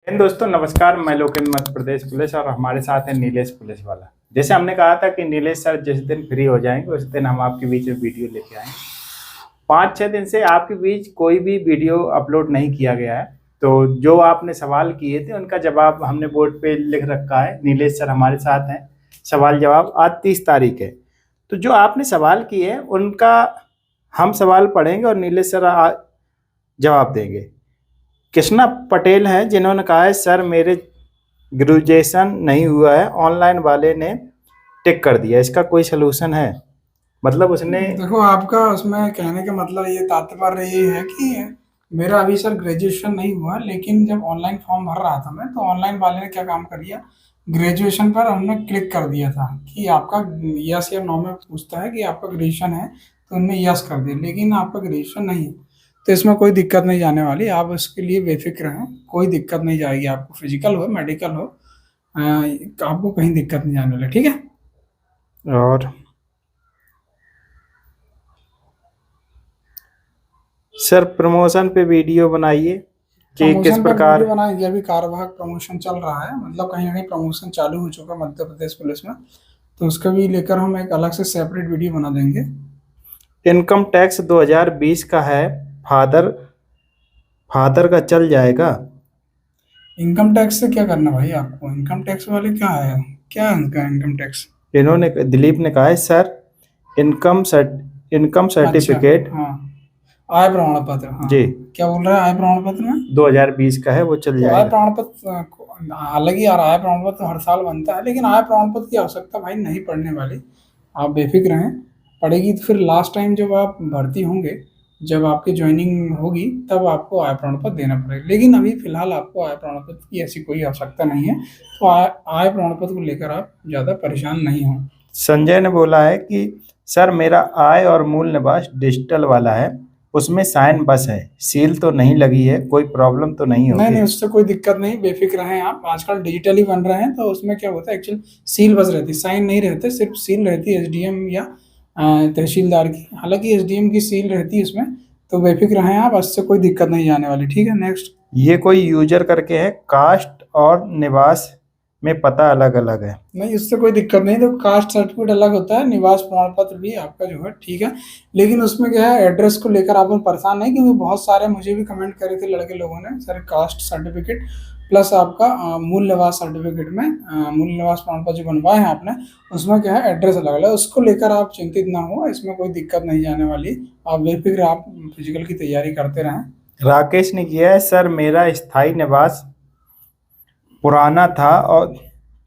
दोस्तों नमस्कार, मैं लोकेंद्र मध्य प्रदेश पुलिस और हमारे साथ है नीलेश पुलिस वाला। जैसे हमने कहा था कि नीलेश सर जिस दिन फ्री हो जाएंगे उस दिन हम आपके बीच में वीडियो लेके आएंगे। 5-6 दिन से आपके बीच कोई भी वीडियो अपलोड नहीं किया गया है, तो जो आपने सवाल किए थे उनका जवाब हमने बोर्ड पे लिख रखा है। नीलेश सर हमारे साथ हैं। सवाल जवाब आज 30 तारीख है, तो जो आपने सवाल किए हैं उनका हम सवाल पढ़ेंगे और नीलेश सर जवाब देंगे। कृष्णा पटेल हैं जिन्होंने कहा है सर मेरे ग्रेजुएशन नहीं हुआ है, ऑनलाइन वाले ने टिक कर दिया, इसका कोई सलूशन है? मतलब उसने देखो, आपका उसमें कहने का मतलब ये तात्पर्य ये है कि मेरा अभी सर ग्रेजुएशन नहीं हुआ, लेकिन जब ऑनलाइन फॉर्म भर रहा था मैं, तो ऑनलाइन वाले ने क्या काम कर दिया, ग्रेजुएशन पर हमने क्लिक कर दिया था कि आपका यस या नो में पूछता है कि आपका ग्रेजुएशन है, तो उनने यस कर दिया, लेकिन आपका ग्रेजुएशन नहीं है। तो इसमें कोई दिक्कत नहीं जाने वाली, आप उसके लिए बेफिक्र हैं, कोई दिक्कत नहीं जाएगी आपको, फिजिकल हो मेडिकल हो, आपको कहीं दिक्कत नहीं जाने वाली, ठीक है। और सर प्रमोशन पे वीडियो बनाइए कि किस प्रमोशन पर प्रकार। वीडियो बनाएंगे, अभी कार्यवाहक प्रमोशन चल रहा है, मतलब कहीं ना कहीं प्रमोशन चालू हो चुका है मध्य प्रदेश पुलिस में, तो उसका भी लेकर हम एक अलग से सेपरेट वीडियो बना देंगे। इनकम टैक्स 2020 का है, फादर फादर का चल जाएगा? इनकम टैक्स से क्या करना भाई, आपको इनकम टैक्स वाले क्या है, क्या है उनका इनकम टैक्स? इन्होंने दिलीप ने कहा है सर इनकम इनकम अच्छा, सर्टिफिकेट। हाँ, आय प्रमाण पत्र, हाँ। जी, क्या बोल रहा है आय प्रमाण पत्र में? 2020 का है, वो चल तो आय जाएगा? प्रमाण पत्र हालांकि यार आय प्रमाण पत्र हर साल बनता है, लेकिन आय प्रमाण पत्र की आवश्यकता भाई नहीं पड़ने वाली, आप बेफिक्र हैं। पड़ेगी तो फिर लास्ट टाइम जब आप भर्ती होंगे, जब आपकी ज्वाइनिंग होगी, तब आपको आय प्रमाण पत्र देना पड़ेगा, लेकिन अभी फिलहाल आपको आय प्रमाण पत्र की ऐसी कोई आवश्यकता नहीं है, तो आय प्रमाण पत्र को लेकर आप ज़्यादा परेशान नहीं हों। संजय ने बोला है कि सर मेरा आय और मूल निवास डिजिटल वाला है, उसमें साइन बस है, सील तो नहीं लगी है, कोई प्रॉब्लम तो नहीं नहीं होगी? नहीं, उससे कोई दिक्कत नहीं, बेफिक्र हैं आप, आजकल डिजिटल ही बन रहे हैं, तो उसमें क्या होता है एक्चुअल सील बस रहती है, साइन नहीं रहते, सिर्फ सील रहती है एसडीएम या तहसीलदार की, हालांकि एसडीएम की सील रहती है इसमें, तो बेफिक्र हैं आप, उससे कोई दिक्कत नहीं जाने वाली, ठीक है। नेक्स्ट। ये कोई यूजर करके है, कास्ट और निवास में पता अलग अलग है। नहीं, उससे कोई दिक्कत नहीं, तो कास्ट सर्टिफिकेट अलग होता है, निवास प्रमाण पत्र भी आपका जो है ठीक है, लेकिन उसमें क्या है, एड्रेस को लेकर आप लोग परेशान नहीं, क्योंकि बहुत सारे मुझे भी कमेंट करे थे लड़के लोगों ने, सर कास्ट सर्टिफिकेट प्लस आपका मूल निवास सर्टिफिकेट में मूल निवास प्रमाण पत्र जो बनवाए हैं आपने, उसमें क्या है एड्रेस अलग अलग है, उसको लेकर आप चिंतित ना हो, इसमें कोई दिक्कत नहीं जाने वाली, आप बेफिक्र आप फिजिकल की तैयारी करते रहें। राकेश ने किया है सर मेरा स्थायी निवास पुराना था और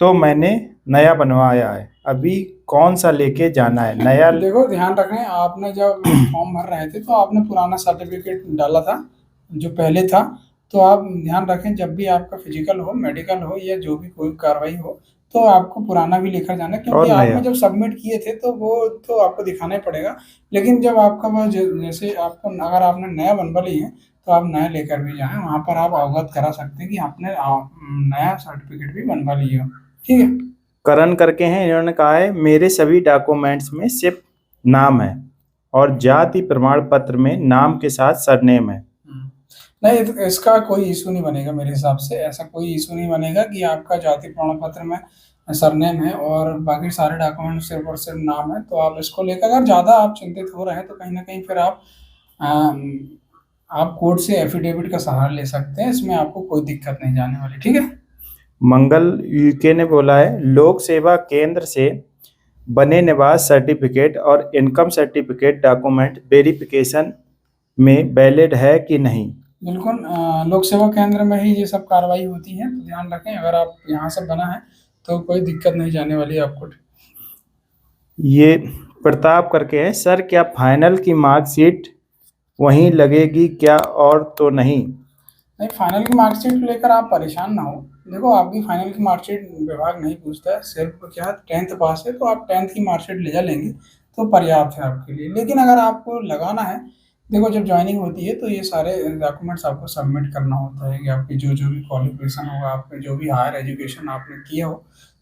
तो मैंने नया बनवाया है, अभी कौन सा लेके जाना है नया? देखो, ध्यान रखें, आपने जब फॉर्म भर रहे थे तो आपने पुराना सर्टिफिकेट डाला था जो पहले था, तो आप ध्यान रखें जब भी आपका फिजिकल हो मेडिकल हो या जो भी कोई कार्रवाई हो, तो आपको पुराना भी लेकर जाना है, और क्योंकि आपने नया? जब सबमिट किए थे तो वो तो आपको दिखाना ही पड़ेगा, लेकिन जब आपका वह जैसे आपको अगर आपने नया बनवा लिए हैं, तो आप नया लेकर भी जाएं, वहाँ पर आप अवगत करा सकते हैं कि आपने नया सर्टिफिकेट भी बनवा लिए हो, ठीक है। करण करके हैं, इन्होंने कहा है मेरे सभी डॉक्यूमेंट्स में सिर्फ नाम है और जाति प्रमाण पत्र में नाम के साथ सरनेम है। नहीं, तो इसका कोई इशू नहीं बनेगा, मेरे हिसाब से ऐसा कोई इशू नहीं बनेगा कि आपका जाति प्रमाण पत्र में सरनेम है और बाकी सारे डॉक्यूमेंट सिर्फ और सिर्फ नाम है, तो आप इसको लेकर अगर ज़्यादा आप चिंतित हो रहे हैं, तो कहीं ना कहीं फिर आप कोर्ट से एफिडेविट का सहारा ले सकते हैं, इसमें आपको कोई दिक्कत नहीं जाने वाली, ठीक है। मंगल यूके ने बोला है लोक सेवा केंद्र से बने निवास सर्टिफिकेट और इनकम सर्टिफिकेट डॉक्यूमेंट वेरिफिकेशन में वैलिड है कि नहीं? बिल्कुल, लोक सेवा केंद्र में ही ये सब कार्रवाई होती है, तो ध्यान रखें, अगर आप यहाँ से बना है तो कोई दिक्कत नहीं जाने वाली है आपको। ये प्रताप करके है सर क्या फाइनल की मार्कशीट वहीं लगेगी क्या, और तो नहीं? नहीं, फाइनल की मार्कशीट को लेकर आप परेशान ना हो, देखो आपकी फाइनल की मार्कशीट विभाग नहीं पूछता है, सिर्फ क्या टेंथ पास है तो आप टेंथ की मार्कशीट ले जा लेंगे तो पर्याप्त है आपके लिए, लेकिन अगर आपको लगाना है, देखो जब ज्वाइनिंग होती है तो ये सारे डॉक्यूमेंट्स आपको सबमिट करना होता है कि आपकी जो जो भी क्वालिफिकेशन होगा, आपने जो भी हायर एजुकेशन आपने किया हो,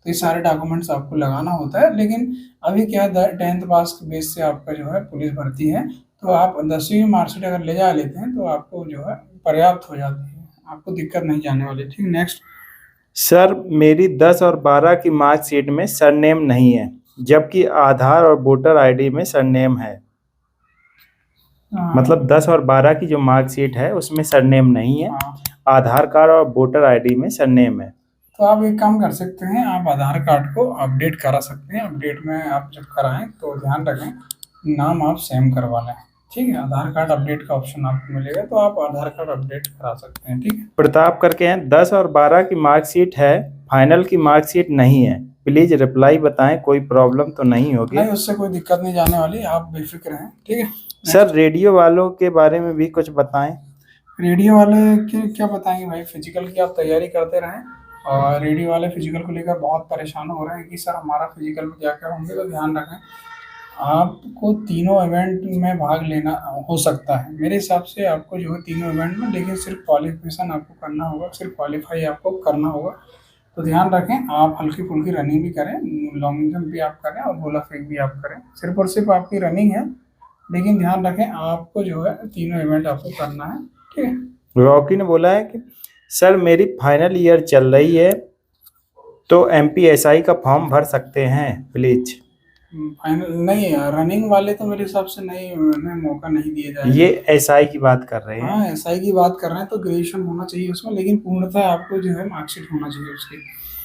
तो ये सारे डॉक्यूमेंट्स आपको लगाना होता है, लेकिन अभी क्या है टेंथ पास के बेस से आपका जो है पुलिस भर्ती है, तो आप 10वीं की मार्कशीट अगर ले जा लेते हैं तो आपको जो है पर्याप्त हो जाती है, आपको दिक्कत नहीं जाने वाली। ठीक, नेक्स्ट। सर मेरी 10 और 12 की मार्कशीट में सरनेम नहीं है, जबकि आधार और वोटर आईडी में सरनेम है। मतलब 10 और 12 की जो मार्कशीट है उसमें सरनेम नहीं है, हाँ, आधार कार्ड और वोटर आईडी में सरनेम है। तो आप एक काम कर सकते हैं, आप आधार कार्ड को अपडेट करा सकते हैं। अपडेट में आप जब कराएं तो ध्यान रखें नाम आप सेम करवा लें। ठीक है, आधार कार्ड अपडेट का ऑप्शन आपको मिलेगा, तो आप आधार कार्ड अपडेट करा सकते हैं। ठीक है, प्रताप करके हैं, 10 और 12 की मार्कशीट है, फाइनल की मार्कशीट नहीं है, प्लीज रिप्लाई बताएं, कोई प्रॉब्लम तो नहीं होगी? नहीं, उससे कोई दिक्कत नहीं जाने वाली, आप बेफिक्र हैं। ठीक है, सर रेडियो वालों के बारे में भी कुछ बताएं। रेडियो वाले के क्या बताएंगे भाई, फिजिकल की आप तैयारी करते रहें। और रेडियो वाले फिजिकल को लेकर बहुत परेशान हो रहे हैं कि सर हमारा फिजिकल में क्या क्या होंगे, तो ध्यान रखें आपको तीनों इवेंट में भाग लेना हो सकता है। मेरे हिसाब से आपको जो है तीनों इवेंट में, लेकिन सिर्फ क्वालिफिकेशन आपको करना होगा, सिर्फ क्वालिफाई आपको करना होगा। तो ध्यान रखें आप हल्की फुल्की रनिंग भी करें, लॉन्ग जंप भी आप करें और गोला फेंक भी आप करें। सिर्फ और सिर्फ आपकी रनिंग है, लेकिन ध्यान रखें आपको जो है तीनों इवेंट आपको करना है। ठीक है, रॉकी ने बोला है कि सर मेरी फाइनल ईयर चल रही है, तो एमपीएसआई का फॉर्म भर सकते हैं प्लीज? फाइनल नहीं, रनिंग वाले तो मेरे हिसाब से नहीं, उन्हें मौका नहीं दिया जाएगा। ये एसआई की बात कर रहे हैं। हाँ, एसआई की बात कर रहे हैं, तो ग्रेजुएशन होना चाहिए उसमें, लेकिन पूर्णतः आपको जो है मार्कशीट होना चाहिए उसकी।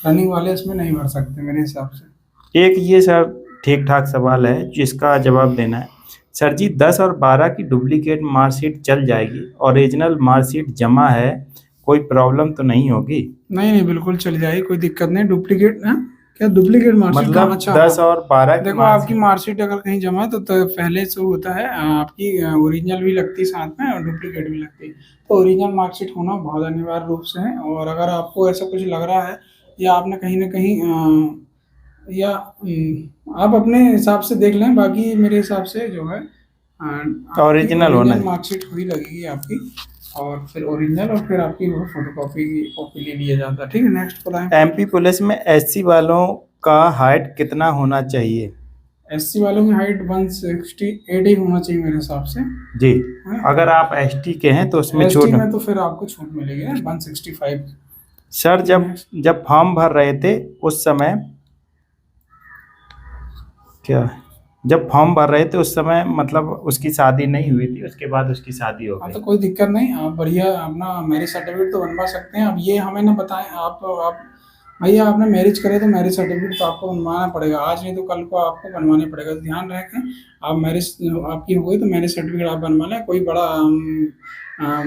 रनिंग वाले इसमें नहीं भर सकते मेरे हिसाब से। एक ये सर ठीक ठाक सवाल है जिसका जवाब देना है। सर जी 10 और 12 की डुप्लीकेट मार्कशीट चल जाएगी, ओरिजिनल मार्कशीट जमा है, कोई प्रॉब्लम तो नहीं होगी? नहीं नहीं, बिल्कुल चल जाएगी, कोई दिक्कत नहीं। डुप्लीकेट ना, क्या डुप्लीकेट मार्कशीट? मतलब अच्छा, 10 और 12 की देखो marksheet- आपकी मार्कशीट अगर कहीं जमा है तो पहले से होता है आपकी ओरिजिनल भी लगती है साथ में और डुप्लीकेट भी लगती है। तो ओरिजिनल मार्कशीट होना बहुत अनिवार्य रूप से है। और अगर आपको ऐसा कुछ लग रहा है या आपने कहीं ना कहीं या आप अपने हिसाब से देख लें, बाकी मेरे हिसाब से जो है ओरिजिनल होना है। मार्कशीट हुई लगेगी आपकी, और फिर ओरिजिनल, और फिर आपकी वो फोटोकॉपी की कॉपी ले लिया जाता है। ठीक है, नेक्स्ट बताएं। एमपी पुलिस में एससी वालों का हाइट कितना होना चाहिए? एससी वालों की हाइट 168 ही होना चाहिए मेरे हिसाब से। जी, हाँ। अगर आप एसटी के हैं तो उसमें एसटी छूट। में तो फिर आपको छूट मिलेगी ना 165। सर जब फॉर्म भर रहे थे उस समय क्या, जब फॉर्म भर रहे थे उस समय मतलब उसकी शादी नहीं हुई थी, उसके बाद उसकी शादी हो हाँ, गई। तो कोई दिक्कत नहीं, आप बढ़िया अपना मैरिज सर्टिफिकेट तो बनवा सकते हैं। अब ये हमें ना बताएं आप भैया आपने मैरिज करे तो मैरिज सर्टिफिकेट तो आपको बनवाना पड़ेगा, आज नहीं तो कल को आपको बनवाना पड़ेगा। तो ध्यान रखें आप मैरिज आपकी हो गई तो मैरिज सर्टिफिकेट आप बनवा लें, कोई बड़ा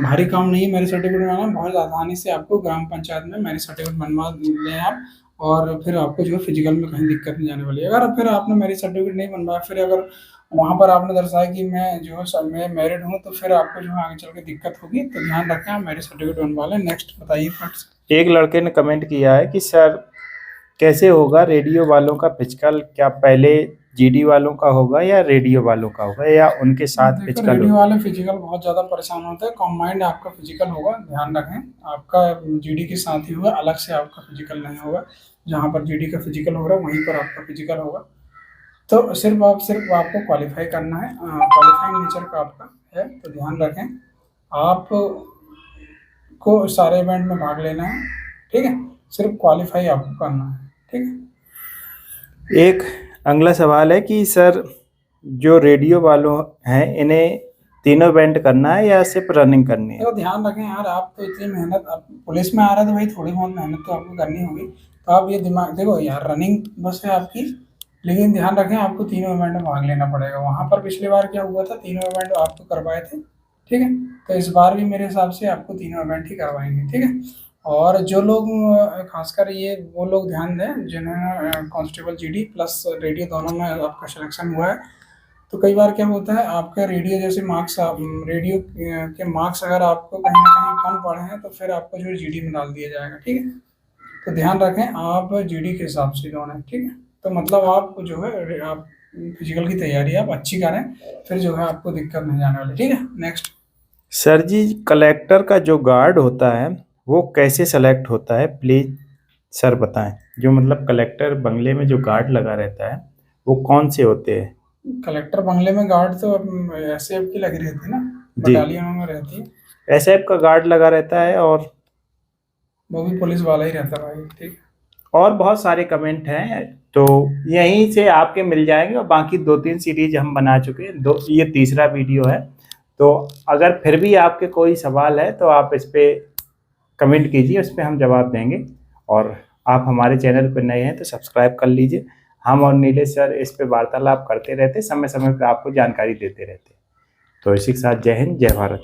भारी काम नहीं है मैरिज सर्टिफिकेट बनवाना। बहुत आसानी से आपको ग्राम पंचायत में मैरिज सर्टिफिकेट बनवा लें आप, और फिर आपको जो है फिजिकल में कहीं दिक्कत नहीं आने वाली है। अगर फिर आपने मैरिज सर्टिफिकेट नहीं बनवाया, फिर अगर वहाँ पर आपने दर्शाया कि मैं जो है सब मैं मैरिड हूँ, तो फिर आपको जो है आगे चल के दिक्कत होगी। तो ध्यान रखें आप मैरिज सर्टिफिकेट बनवा लें। नेक्स्ट बताइए फर्स्ट। एक लड़के ने कमेंट किया है कि सर कैसे होगा रेडियो वालों का फिजिकल, क्या पहले जीडी वालों का होगा या रेडियो वालों का होगा या उनके साथ फिजिकल रेडियो होगा? वाले फिजिकल बहुत ज़्यादा परेशान होते हैं, कॉम्बाइंड आपका फिजिकल होगा। ध्यान रखें आपका जीडी के साथ ही होगा, अलग से आपका फिजिकल नहीं होगा। जहाँ पर जीडी का फिजिकल हो रहा है वहीं पर आपका फिजिकल होगा। तो सिर्फ आपको क्वालिफाई करना है, क्वालिफाइंग नेचर का आपका है। तो ध्यान रखें आप को सारे इवेंट में भाग लेना है। ठीक है, सिर्फ क्वालिफाई आपको करना है। ठीक है, एक अगला सवाल है कि सर जो रेडियो वालों हैं इन्हें तीनों इवेंट करना है या सिर्फ रनिंग करनी है? तो ध्यान रखें यार, आप तो इतनी मेहनत, आप पुलिस में आ रहे हैं तो भाई थोड़ी बहुत मेहनत तो आपको करनी होगी। तो आप ये दिमाग देखो यार, रनिंग बस है आपकी, लेकिन ध्यान रखें आपको तीनों इवेंट में भाग लेना पड़ेगा। वहाँ पर पिछली बार क्या हुआ था, तीनों इवेंट आपको करवाए थे। ठीक है, तो इस बार भी मेरे हिसाब से आपको तीनों इवेंट ही करवाएंगे। ठीक है, और जो लोग खासकर ये वो लोग ध्यान दें जिन्होंने कांस्टेबल जीडी प्लस रेडियो दोनों में आपका सिलेक्शन हुआ है। तो कई बार क्या होता है आपका रेडियो जैसे मार्क्स, रेडियो के मार्क्स अगर आपको कहीं ना कहीं कम पड़े हैं तो फिर आपको जो है जीडी में डाल दिया जाएगा। ठीक है, तो ध्यान रखें आप जीडी के हिसाब से दौड़ें। ठीक है, तो मतलब आप जो है आप फिजिकल की तैयारी आप अच्छी करें, फिर जो है आपको दिक्कत नहीं जाने वाली। ठीक है, नेक्स्ट। सर जी कलेक्टर का जो गार्ड होता है वो कैसे सेलेक्ट होता है, प्लीज सर बताएं। जो मतलब कलेक्टर बंगले में जो गार्ड लगा रहता है वो कौन से होते हैं? कलेक्टर बंगले में गार्ड तो एसएफ की लगी रहती है ना, जी। बटालियनों में रहती है। एसएफ का गार्ड लगा रहता है और वो भी पुलिस वाला ही रहता भाई, ठीक है। और बहुत सारे कमेंट हैं, तो यहीं से आपके मिल जाएंगे। और बाकी 2-3 सीरीज हम बना चुके हैं, ये तीसरा वीडियो है। तो अगर फिर भी आपके कोई सवाल है तो आप इस पे कमेंट कीजिए, उस पर हम जवाब देंगे। और आप हमारे चैनल पर नए हैं तो सब्सक्राइब कर लीजिए। हम और नीलेश सर इस पे वार्तालाप करते रहते, समय समय पर आपको जानकारी देते रहते। तो इसी के साथ जय हिंद, जय भारत।